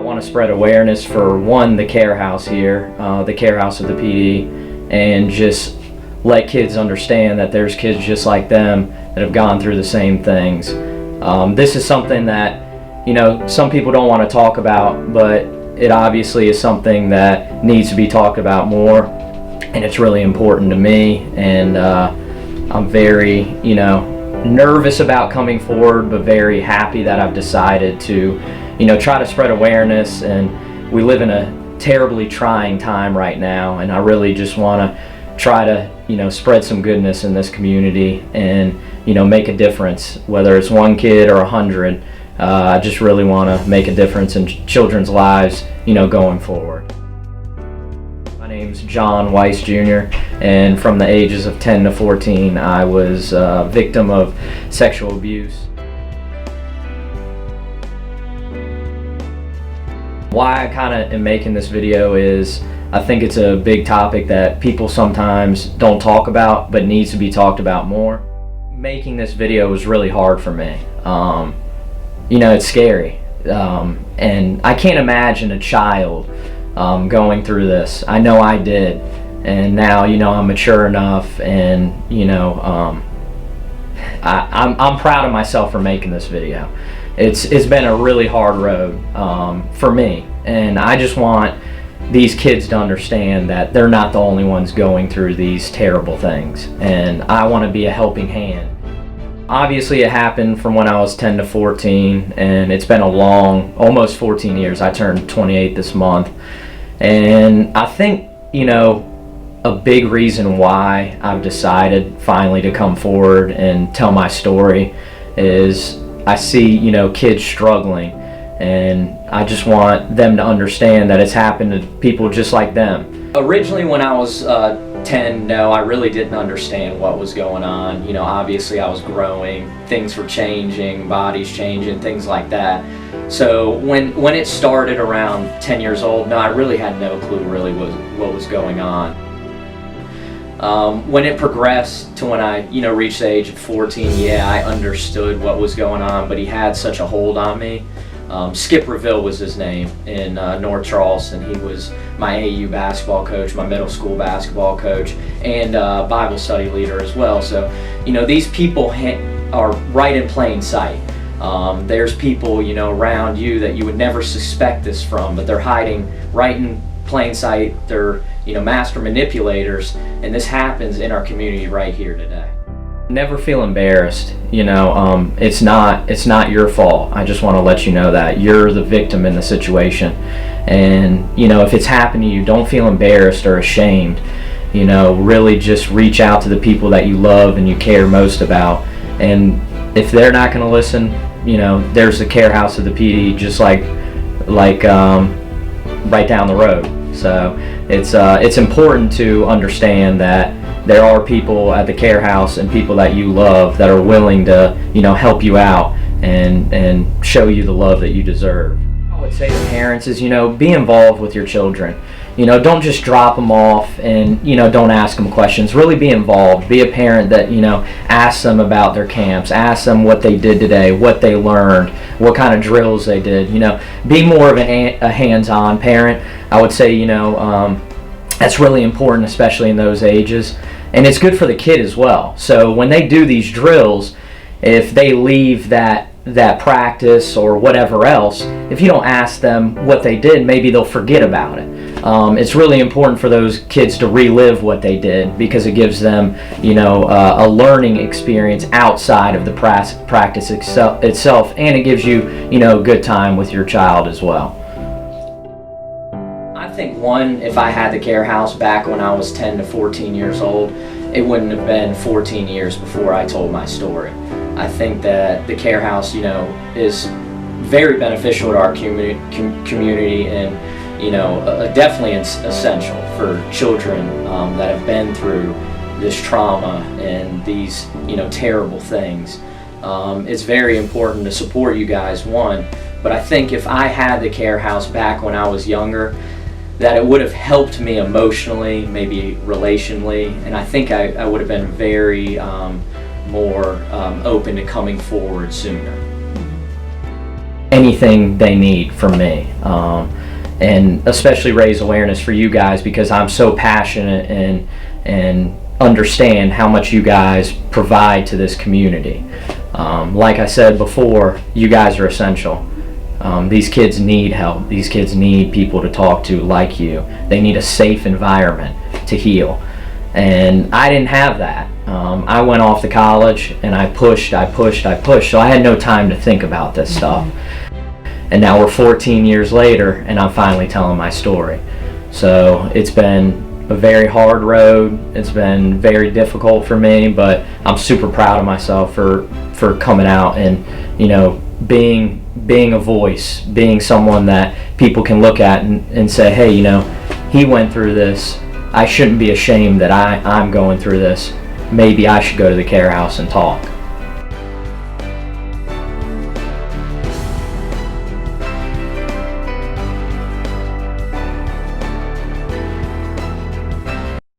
I want to spread awareness for one, the care house here, the care house of the Pee Dee, and just let kids understand that there's kids just like them that have gone through the same things. This is something that, some people don't want to talk about, but it obviously is something that needs to be talked about more, and it's really important to me, and I'm very, nervous about coming forward, but very happy that I've decided to, try to spread awareness. And we live in a terribly trying time right now, and I really just want to try to, spread some goodness in this community and, make a difference, whether it's one kid or 100. I just really want to make a difference in children's lives, going forward. My name's John Weiss Jr., and from the ages of 10 to 14, I was a victim of sexual abuse. Why I kind of am making this video is I think it's a big topic that people sometimes don't talk about, but needs to be talked about more. Making this video was really hard for me. It's scary, and I can't imagine a child going through this. I know I did, and now I'm mature enough, and I'm proud of myself for making this video. It's been a really hard road for me, and I just want these kids to understand that they're not the only ones going through these terrible things, and I want to be a helping hand. Obviously it happened from when I was 10 to 14, and it's been a long, almost 14 years. I turned 28 this month, and I think a big reason why I've decided finally to come forward and tell my story is I see kids struggling, and I just want them to understand that it's happened to people just like them. Originally when I was 10, no, I really didn't understand what was going on. Obviously I was growing, things were changing, bodies changing, things like that. So when it started around 10 years old, no, I really had no clue really what was going on. When it progressed to when I reached the age of 14, yeah, I understood what was going on, but he had such a hold on me. Skip Reville was his name in North Charleston. He was my AU basketball coach, my middle school basketball coach, and Bible study leader as well. So, these people are right in plain sight. There's people, around you that you would never suspect this from, but they're hiding right in plain sight. They're, master manipulators, and this happens in our community right here today. Never feel embarrassed. It's not your fault. I just want to let you know that you're the victim in the situation, and if it's happened to you, don't feel embarrassed or ashamed. Really just reach out to the people that you love and you care most about, and if they're not going to listen, there's the care house of the Pee Dee just like right down the road. So it's important to understand that there are people at the care house and people that you love that are willing to, help you out and show you the love that you deserve. I would say to parents is, be involved with your children. Don't just drop them off and, don't ask them questions. Really be involved. Be a parent that, asks them about their camps, ask them what they did today, what they learned, what kind of drills they did. Be more of a hands-on parent. I would say, that's really important, especially in those ages. And it's good for the kid as well. So when they do these drills, if they leave that practice or whatever else, if you don't ask them what they did, maybe they'll forget about it. It's really important for those kids to relive what they did, because it gives them, a learning experience outside of the practice itself, and it gives you, a good time with your child as well. I think if I had the care house back when I was 10 to 14 years old, it wouldn't have been 14 years before I told my story. I think that the care house, is very beneficial to our community, and definitely essential for children that have been through this trauma and these terrible things. It's very important to support you guys, one, but I think if I had the care house back when I was younger, that it would have helped me emotionally, maybe relationally, and I think I would have been very more open to coming forward sooner. anything they need from me. And especially raise awareness for you guys, because I'm so passionate and understand how much you guys provide to this community. Like I said before, you guys are essential. These kids need help. These kids need people to talk to like you. They need a safe environment to heal. And I didn't have that. I went off to college and I pushed, so I had no time to think about this stuff. And now we're 14 years later and I'm finally telling my story. So it's been a very hard road. It's been very difficult for me, but I'm super proud of myself for coming out and, you know, being a voice, being someone that people can look at and say, hey, you know, he went through this. I shouldn't be ashamed that I'm going through this. Maybe I should go to the care house and talk.